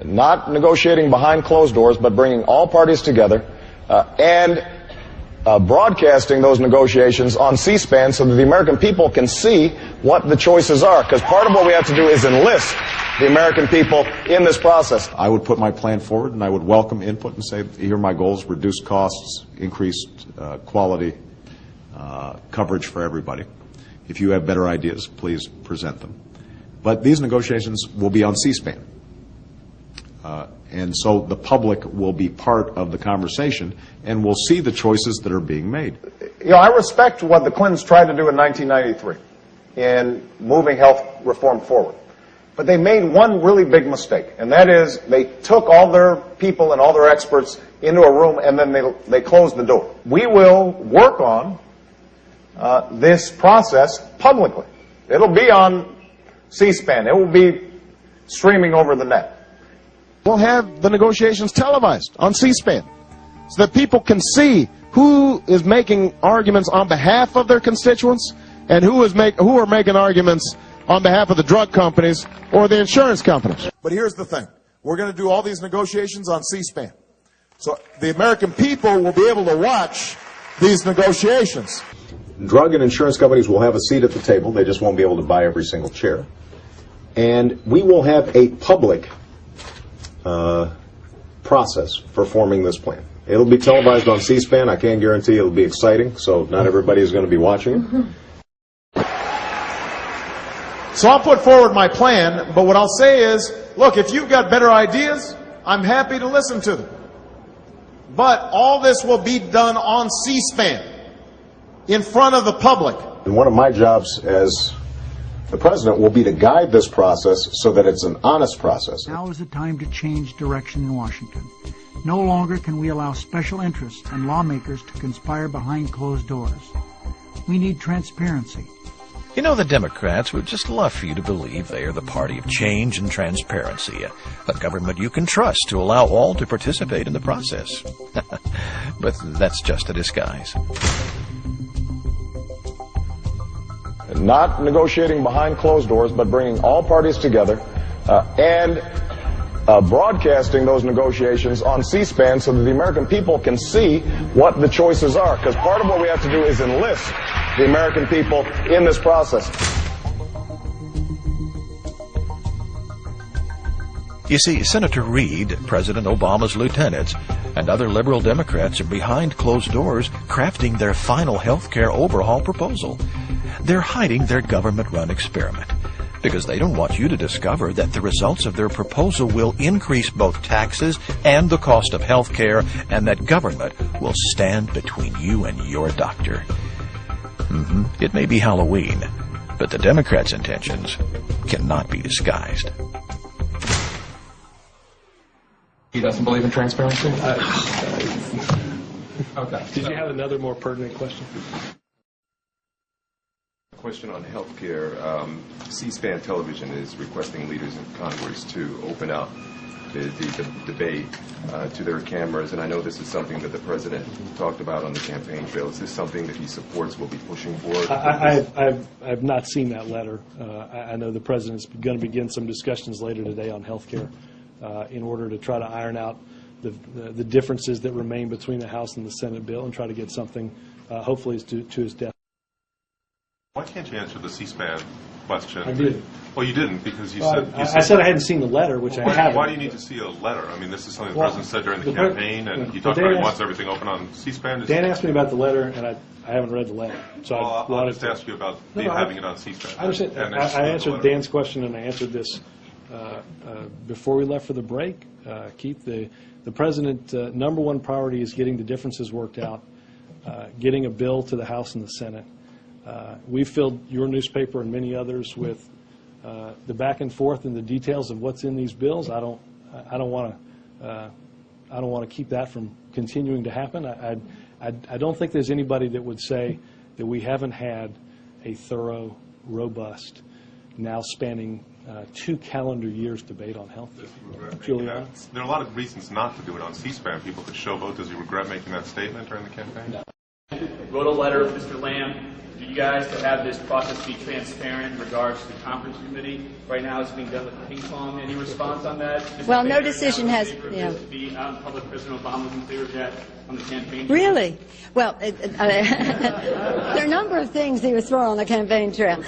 Not negotiating behind closed doors, but bringing all parties together and broadcasting those negotiations on C-SPAN so that the American people can see what the choices are. Because part of what we have to do is enlist the American people in this process. I would put my plan forward and I would welcome input and say, here are my goals: reduce costs, increased quality, coverage for everybody. If you have better ideas, please present them. But these negotiations will be on C-SPAN. And so the public will be part of the conversation and will see the choices that are being made. You know, I respect what the Clintons tried to do in 1993 in moving health reform forward. But they made one really big mistake, and that is they took all their people and all their experts into a room and then they closed the door. We will work on this process publicly. It'll be on C-SPAN. It will be streaming over the net. We'll have the negotiations televised on C-SPAN so that people can see who is making arguments on behalf of their constituents and who are making arguments on behalf of the drug companies or the insurance companies. But here's the thing. We're going to do all these negotiations on C-SPAN. So the American people will be able to watch these negotiations. Drug and insurance companies will have a seat at the table. They just won't be able to buy every single chair. And we will have a public process for forming this plan. It'll be televised on C-SPAN. I can't guarantee it'll be exciting, so not everybody is going to be watching it. So I'll put forward my plan, but what I'll say is, look, if you've got better ideas, I'm happy to listen to them. But all this will be done on C-SPAN, in front of the public. And one of my jobs as the president will be to guide this process so that it's an honest process. Now is the time to change direction in Washington. No longer can we allow special interests and lawmakers to conspire behind closed doors. We need transparency. You know, the Democrats would just love for you to believe they are the party of change and transparency, a government you can trust to allow all to participate in the process. But that's just a disguise. Not negotiating behind closed doors, but bringing all parties together and broadcasting those negotiations on C-SPAN so that the American people can see what the choices are. Because part of what we have to do is enlist the American people in this process. You see, Senator Reid, President Obama's lieutenants, and other liberal Democrats are behind closed doors crafting their final health care overhaul proposal. They're hiding their government-run experiment because they don't want you to discover that the results of their proposal will increase both taxes and the cost of health care, and that government will stand between you and your doctor. It may be Halloween, but the Democrats' intentions cannot be disguised. He doesn't believe in transparency? Okay. Did you have another more pertinent question? Question on health care. C-SPAN television is requesting leaders in Congress to open up the debate to their cameras, and I know this is something that the president talked about on the campaign trail. Is this something that he supports, will be pushing for? I've not seen that letter. I know the president's going to begin some discussions later today on health care in order to try to iron out the differences that remain between the House and the Senate bill and try to get something, hopefully, to his death. Why can't you answer the C-SPAN question? I did. Well, you didn't, because you said... I said I hadn't seen the letter, which I haven't. Why do you need to see a letter? I mean, this is something the president said during the campaign, and he talked about he wants everything open on C-SPAN. Dan asked me about the letter, and I haven't read the letter. So I'll just ask you about having it on C-SPAN. I understand. I answered Dan's question, and I answered this before we left for the break. Keith, the president, number one priority is getting the differences worked out, getting a bill to the House and the Senate. We've filled your newspaper and many others with the back and forth and the details of what's in these bills. I don't want to keep that from continuing to happen. I don't think there's anybody that would say that we haven't had a thorough, robust, now spanning 2 calendar years debate on health care. Juliana? There are a lot of reasons not to do it on C-SPAN. People could showboat. Does he regret making that statement during the campaign? No. wrote a letter, Mr. Lamb, to you guys to have this process be transparent in regards to the conference committee. Right now it's being done with ping pong. Any response on that? Well, no decision has. Yeah. To be out in public, President Obama was in favor of that on the campaign trail. Really? Well, there are a number of things he was throwing on the campaign trail.